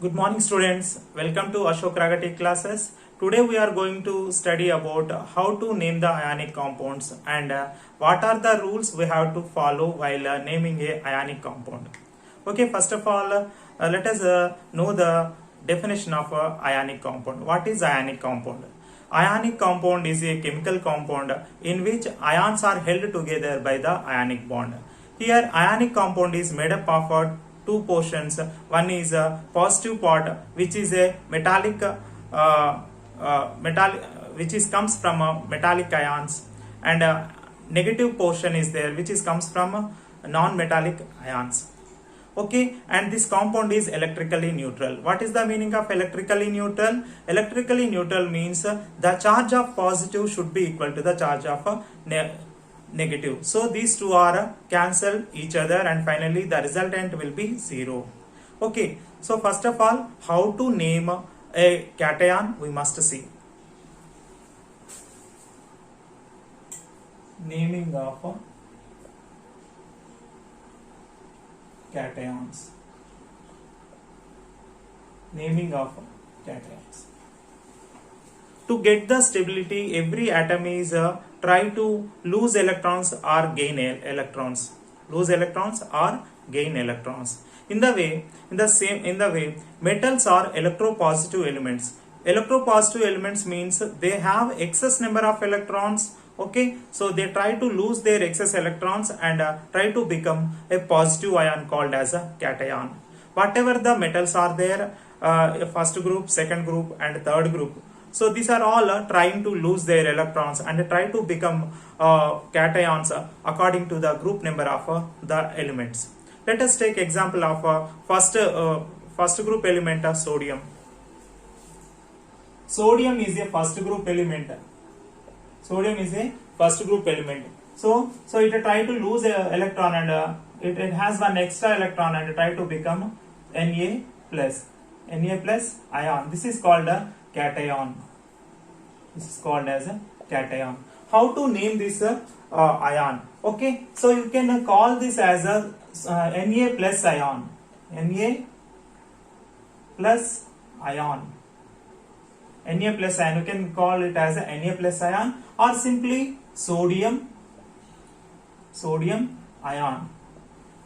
Good morning students, welcome to Ashok Ragati classes. Today we are going to study about how to name the ionic compounds and what are the rules we have to follow while naming a ionic compound. Okay, first of all let us know the definition of a ionic compound. What is ionic compound? Ionic compound is a chemical compound in which ions are held together by the ionic bond. Here ionic compound is made up of two portions. One is a positive part which is a metallic which is comes from metallic ions, and negative portion is there which is comes from non-metallic ions. Okay, and this compound is electrically neutral. What is the meaning of electrically neutral? Electrically neutral means the charge of positive should be equal to the charge of negative. So these two are cancel each other and finally the resultant will be 0. Okay, so first of all, how to name a cation we must see. Naming of cations. Naming of cations. To get the stability, every atom is try to lose electrons or gain electrons. Lose electrons or gain electrons. In the way, metals are electropositive elements. Electropositive elements means they have excess number of electrons. Okay, so they try to lose their excess electrons and try to become a positive ion called as a cation. Whatever the metals are there, first group, second group and third group. So these are all trying to lose their electrons and try to become cations according to the group number of the elements. Let us take example of first group element of sodium. Sodium is a first group element. Sodium is a first group element. So it try to lose an electron and it has one extra electron and try to become Na plus ion. This is called a cation. This is called as a cation. How to name this ion? Okay, so you can call this as a Na plus ion. Na plus ion. Na plus ion. You can call it as a Na plus ion or simply sodium ion.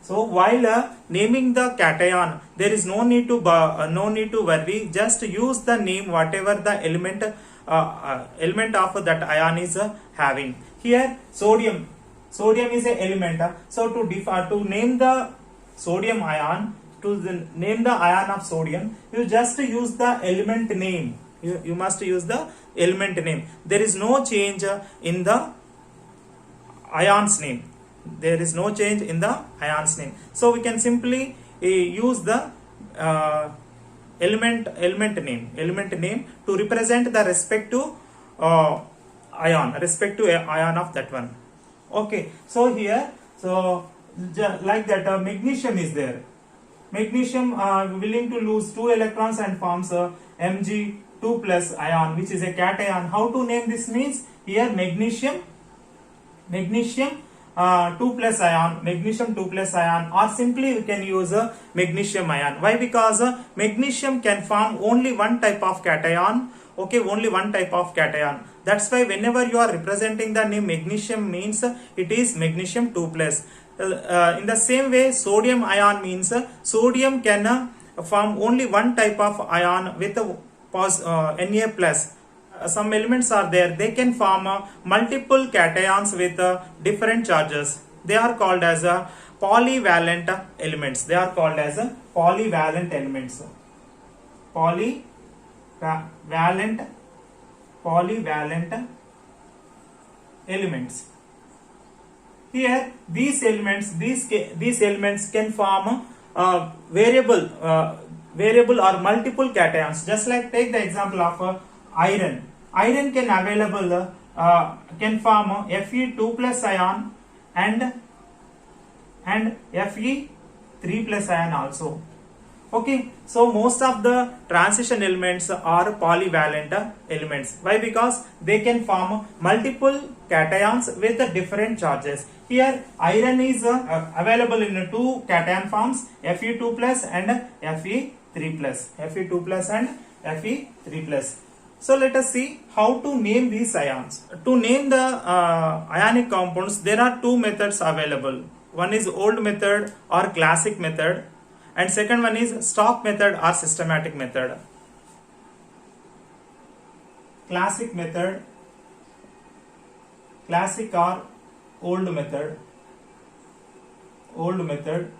So while naming the cation, there is no need to worry. Just use the name whatever the element of that ion is having. Here sodium is a element. So to name the sodium ion, name the ion of sodium, you just use the element name. You must use the element name. There is no change in the ion's name. There is no change in the ion's name. So we can simply use the element name to represent the respective ion of that one. Okay, so here, like that magnesium is there. Magnesium willing to lose 2 electrons and forms Mg2 plus ion, which is a cation. How to name this means here magnesium 2 plus ion, or simply you can use a magnesium ion. Why? Because magnesium can form only one type of cation. Okay, only one type of cation. That's why whenever you are representing the name magnesium means it is magnesium 2 plus. In the same way, sodium ion means sodium can form only one type of ion with Na plus. Some elements are there, they can form multiple cations with different charges. They are called as polyvalent elements. Polyvalent elements. Here these elements can form variable or multiple cations. Just like take the example of iron. Iron can available can form Fe2 plus ion and Fe3 plus ion also. Okay, so most of the transition elements are polyvalent elements. Why? Because they can form multiple cations with different charges. Here iron is available in two cation forms, Fe2 plus and Fe3 3 plus, Fe2 plus and Fe3 plus. So let us see how to name these ions. To name the ionic compounds, there are two methods available. One is old method or classic method, and second one is stock method or systematic method. Classic method, classic or old method, old method.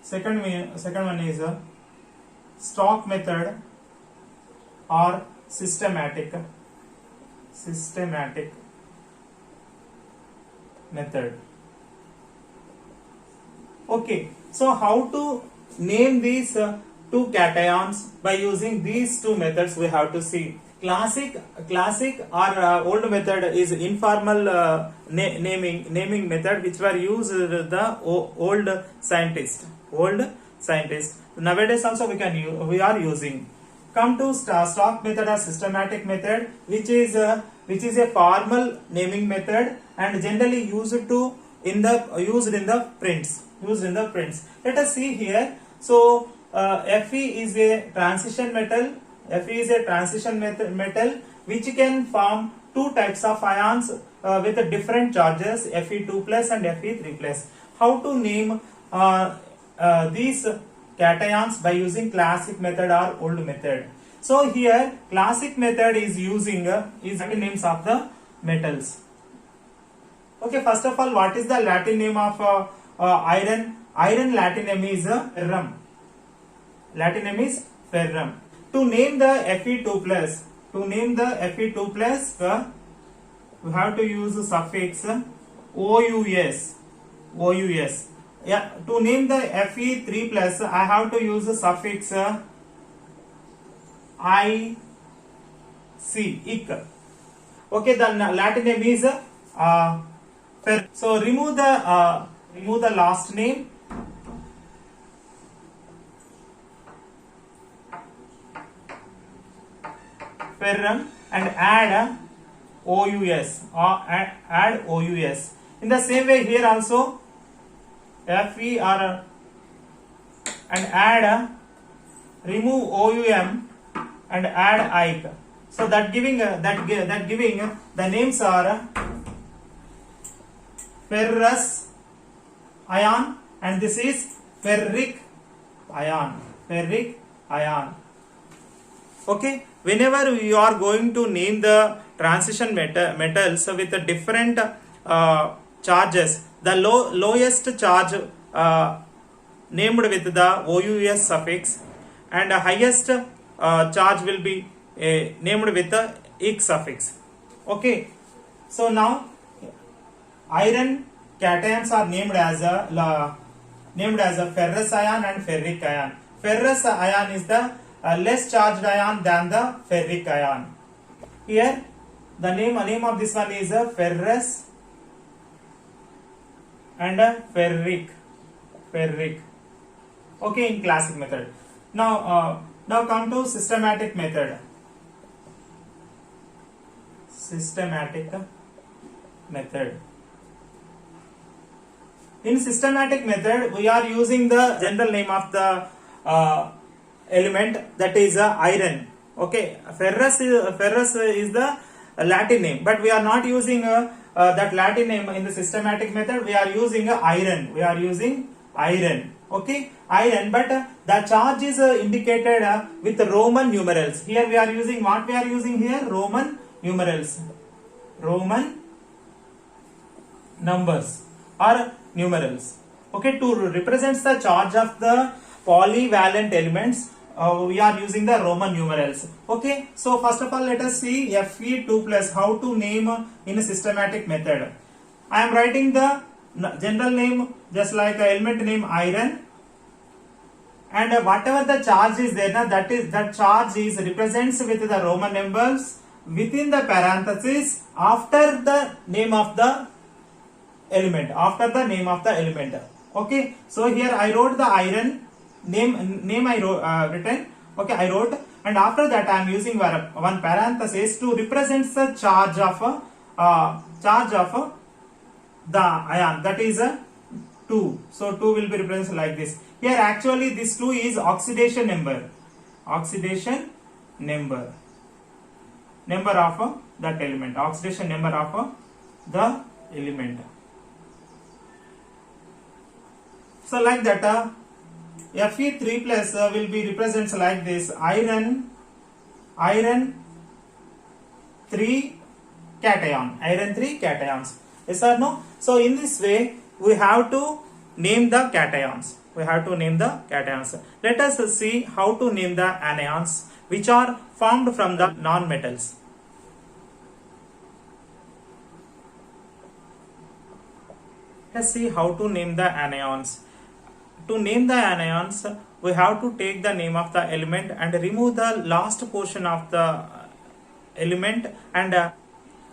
Second one is stock method or systematic method. Okay, so how to name these two cations by using these two methods we have to see. Classic or old method is informal naming method which were used the old scientists. Nowadays also we are using. Come to stock method or systematic method, which is a formal naming method and generally used in the prints. Let us see here. So Fe is a transition metal. Fe is a transition metal which can form two types of ions with different charges, Fe2 plus and Fe3 plus. How to name these cations by using classic method or old method? So here classic method is using names of the metals. Okay, first of all, what is the Latin name of iron? Iron Latin name is ferrum. Latin name is ferrum. To name the Fe2 plus, we have to use the suffix OUS. Yeah, to name the Fe3 plus, I have to use the suffix IC. Okay, the Latin name is fer. So remove the last name. Ferrum and add OUS or add OUS. In the same way here also Fe or and add remove OUM and add IC. So that giving the names are ferrous ion and this is ferric ion. Okay, whenever you are going to name the transition metals with a different charges, the lowest charge named with the OUS suffix and the highest charge will be named with the IC suffix. Okay, so now iron cations are named as a ferrous ion and ferric ion. Ferrous ion is the less charged ion than the ferric ion. Here the name of this one is ferrous and ferric. Okay, in classic method. Now come to systematic method. In systematic method, we are using the general name of the element, that is iron. Okay, ferrous is the Latin name, but we are not using that Latin name in the systematic method. We are using iron. Okay, iron, but the charge is indicated with Roman numerals. Here we are using what we are using here? Roman numerals. Roman numbers or numerals. Okay, to represent the charge of the polyvalent elements, we are using the Roman numerals. Okay, so first of all, let us see Fe2 plus, how to name in a systematic method. I am writing the general name just like element name iron, and whatever the charge is there, that charge is represents with the Roman numbers within the parenthesis after the name of the element. Okay, so here I wrote the iron name I written. Okay, I wrote, and after that I am using one parenthesis to represent the charge of the ion, that is 2. So 2 will be represented like this. Here actually this 2 is oxidation number. Oxidation number. Number of that element. Oxidation number of the element. So like that Fe3 plus will be represented like this. Iron 3 cation. Iron 3 cations. Yes or no? So in this way we have to name the cations. Let us see how to name the anions which are formed from the non-metals. Let us see how to name the anions. To name the anions, we have to take the name of the element and remove the last portion of the element and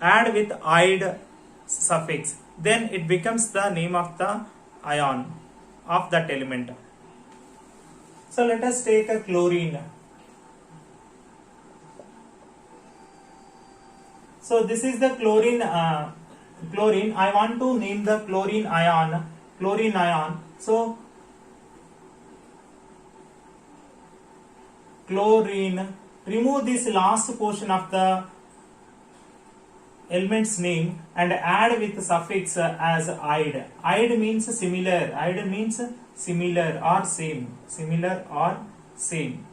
add with "-ide" suffix. Then it becomes the name of the ion of that element. So let us take a chlorine. So this is the chlorine. Chlorine. I want to name the chlorine ion. So chlorine. Remove this last portion of the element's name and add with suffix as "-ide". "-ide" means similar. "-ide" means similar or same. Similar or same.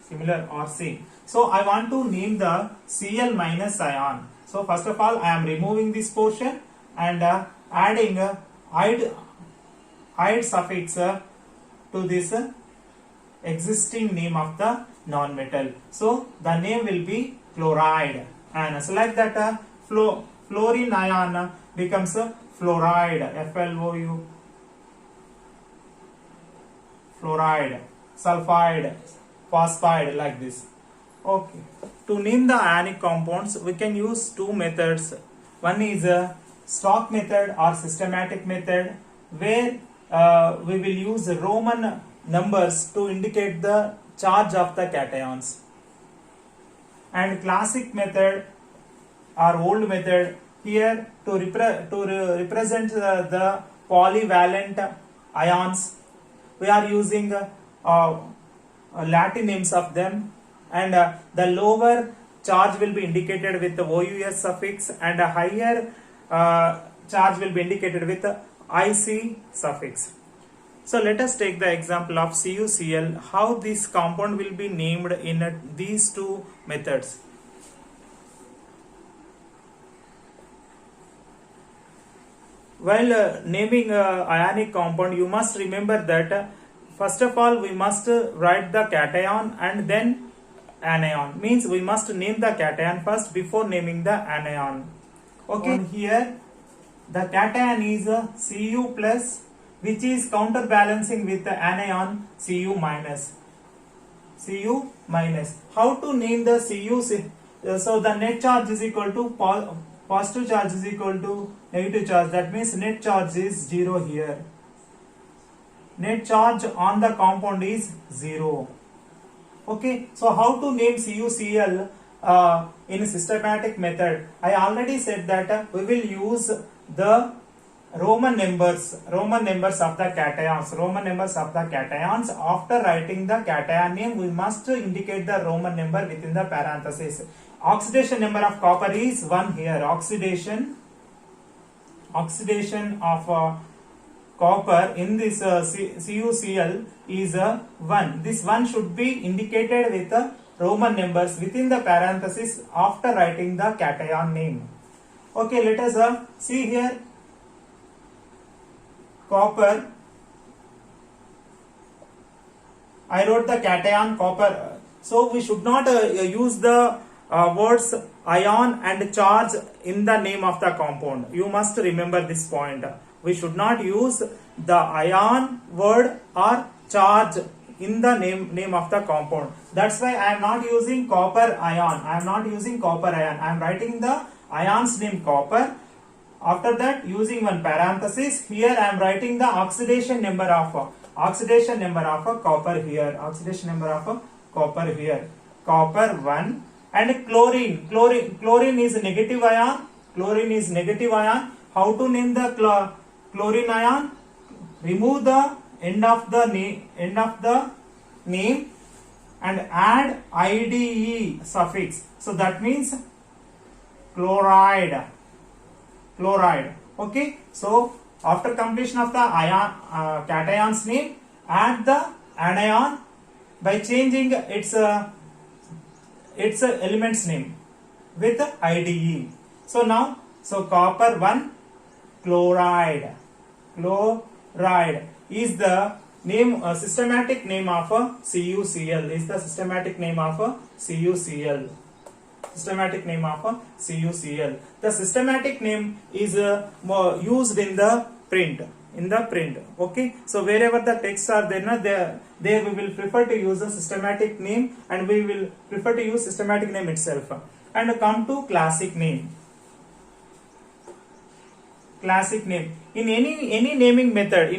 Similar or same. So I want to name the Cl minus ion. So first of all I am removing this portion and adding "-ide" suffix to this existing name of the non-metal. So the name will be fluoride. And so like that fluorine ion becomes fluoride. FLOU. Fluoride, sulfide, phosphide, like this. Okay. To name the ionic compounds, we can use two methods. One is a stock method or systematic method, where we will use Roman numbers to indicate the charge of the cations. And classic method or old method, here to represent the polyvalent ions, we are using Latin names of them, and the lower charge will be indicated with the OUS suffix and a higher charge will be indicated with the IC suffix. So let us take the example of CuCl, how this compound will be named in these two methods. While naming ionic compound, you must remember that first of all we must write the cation and then anion. Means we must name the cation first before naming the anion. Okay, here the cation is Cu plus, which is counterbalancing with the anion Cu minus. Cu minus. How to name the Cu? So the net charge is equal to positive charge is equal to negative charge. That means net charge is 0 here. Net charge on the compound is 0. Okay, so how to name CuCl in systematic method? I already said that we will use the Roman numbers of the cations. After writing the cation name, we must indicate the Roman number within the parenthesis. Oxidation number of copper is 1 here. Oxidation of copper in this CuCl is 1. This 1 should be indicated with Roman numbers within the parenthesis after writing the cation name. Okay, let us see here. Copper. I wrote the cation copper. So we should not use the words ion and charge in the name of the compound. You must remember this point. We should not use the ion word or charge in the name of the compound. That's why I am not using copper ion. I am writing the ion's name copper. After that, using one parenthesis, here I am writing the oxidation number of copper here. Copper 1. And chlorine is negative ion. How to name the chlorine ion, remove the end of the name and add IDE suffix. So that means chloride. Okay. So after completion of the ion cation's name, add the anion by changing its element's name with IDE. So now, copper 1 chloride is the name, systematic name of CuCl, is the systematic name of CuCl. Systematic name of CuCl. The systematic name is used in the print. Okay. So wherever the texts are there, there we will prefer to use a systematic name, and we will prefer to use systematic name itself. And come to classic name. Classic name. In any naming method,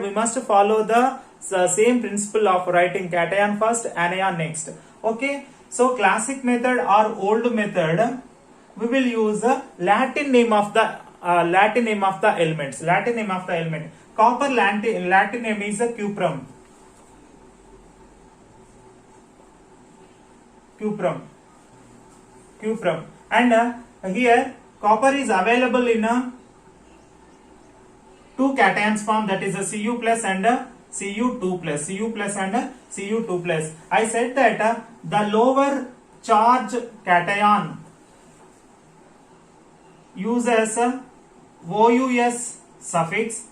we must follow the same principle of writing cation first, anion next. Okay. So classic method or old method, we will use the Latin name of the elements. Latin name of the element. Copper Latin name is cuprum. And here copper is available in two cations form, that is a Cu plus and Cu2 plus. I said that the lower charge cation uses OUS suffix,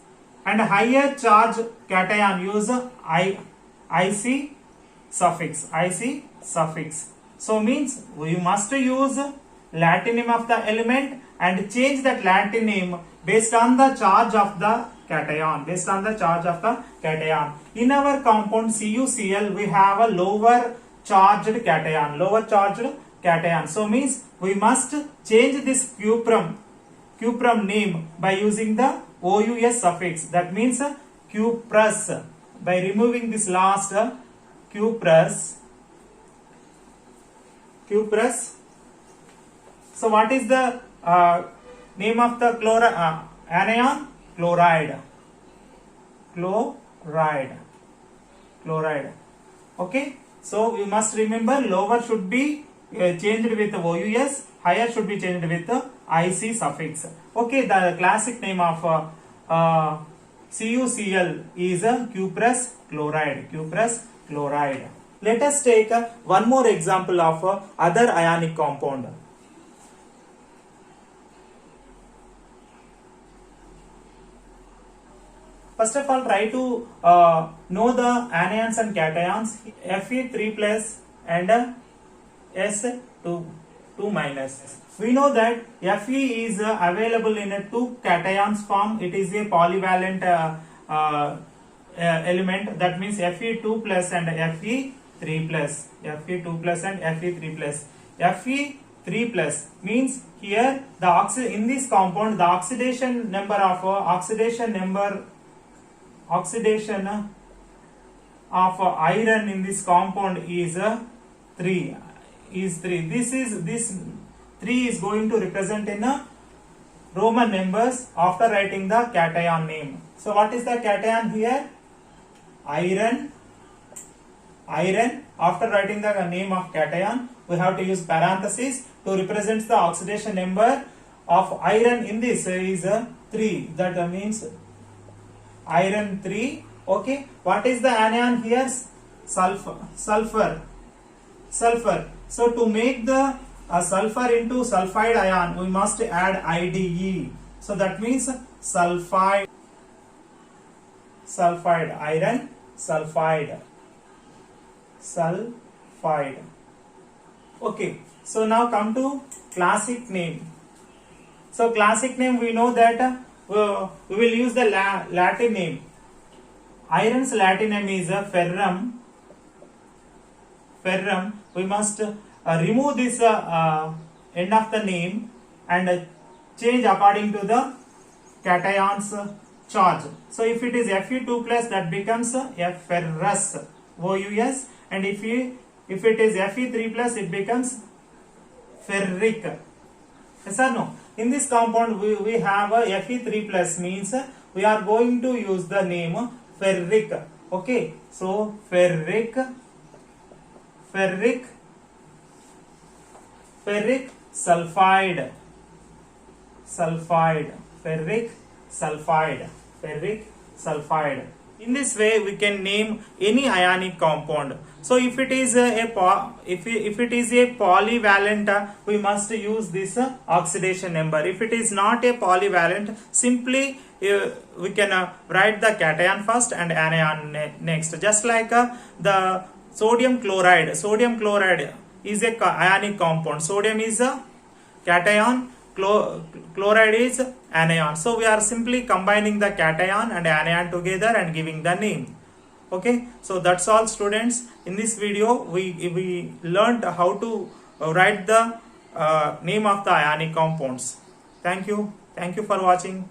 and higher charge cation use IC suffix. So means we must use Latin name of the element and change that Latin name based on the charge of the cation. In our compound CuCl, we have a lower charged cation. So means we must change this cuprum name by using the OUS suffix. That means cuprous. By removing this last cuprous. So what is the name of the anion? Chloride. Okay. So we must remember lower should be changed with OUS, higher should be changed with IC suffix. Okay. The classic name of CuCl is cuprous chloride. Let us take one more example of other ionic compound. First of all, try to know the anions and cations. Fe3 plus and S2 minus. We know that Fe is available in a two cations form. It is a polyvalent element. That means Fe2 plus and Fe3 plus. Fe3 plus means here in this compound the oxidation number of iron in this compound is 3. This 3 is going to represent in Roman numbers after writing the cation name. So what is the cation here? Iron. After writing the name of cation, we have to use parenthesis to represent the oxidation number of iron in this is 3. That means iron 3. Okay. What is the anion here? Sulfur. So to make the sulfur into sulfide ion, we must add IDE. So that means sulfide iron sulfide. Okay. So now come to classic name. So classic name, we know that we will use the Latin name. Iron's Latin name is ferrum. We must remove this end of the name and change according to the cation's charge. So if it is Fe2 plus, that becomes ferrous, OUS, and if it is Fe3 plus, it becomes ferric. Yes or no? In this compound, we have a Fe3 plus, means we are going to use the name ferric. Okay, so ferric sulfide, ferric sulfide. In this way, we can name any ionic compound. So if it is if it is a polyvalent, we must use this oxidation number. If it is not a polyvalent, simply we can write the cation first and anion next. Just like the sodium chloride. Sodium chloride is a ionic compound. Sodium is a cation, chloride is anion. So we are simply combining the cation and anion together and giving the name. Okay, so that's all, students. In this video, we learned how to write the name of the ionic compounds. Thank you for watching.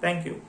Thank you.